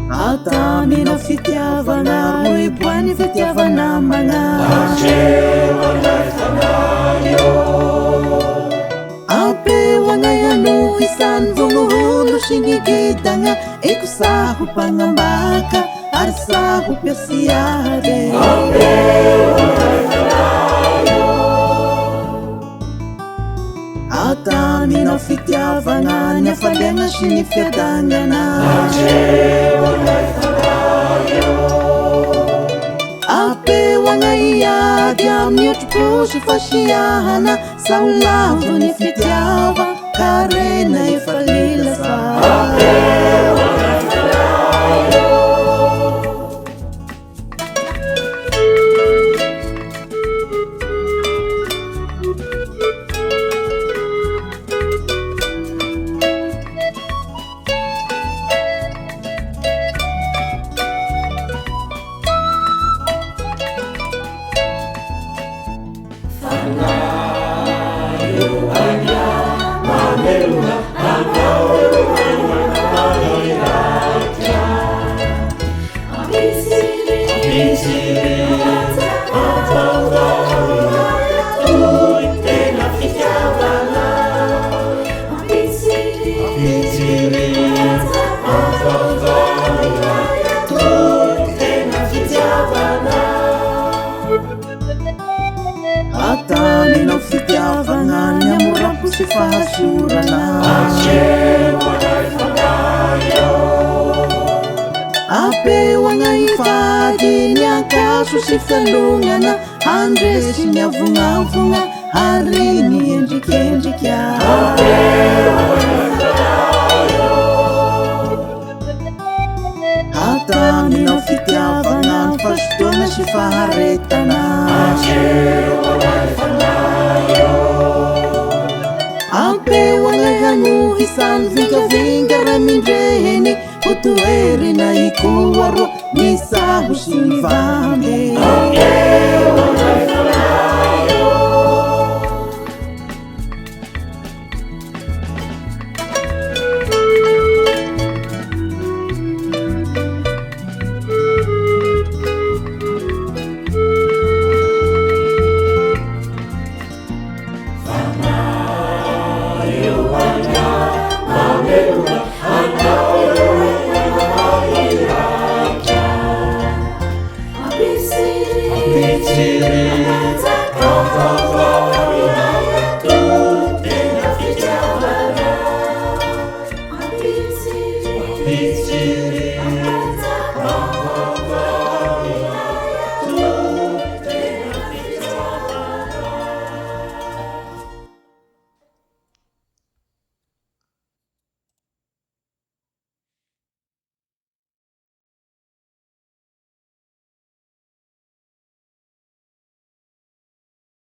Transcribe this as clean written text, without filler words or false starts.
Atamina fitiavana Ibuani fitiavana mana Ape wangayanu isan vumuhulu Shinigidanga ikusahu pangambaka Arsahu piasiade Ape Atamina fitiavana Nyafalenga shinifiadangana Ape wangaya diam nyutupushi fashiana Saulavu ni fitiava karena ifalila sa Ape Atani no fitiavana Nyamurapu sifahasurana Ape wangaifadi Nyakasu sifalungana Andresi nyavunga Harini enjikya Atani no fitiavana Fashtona sifaharetana Ape wangayangu hisan vinga ramindreni Utueri na ikuwaro Nisa hushivame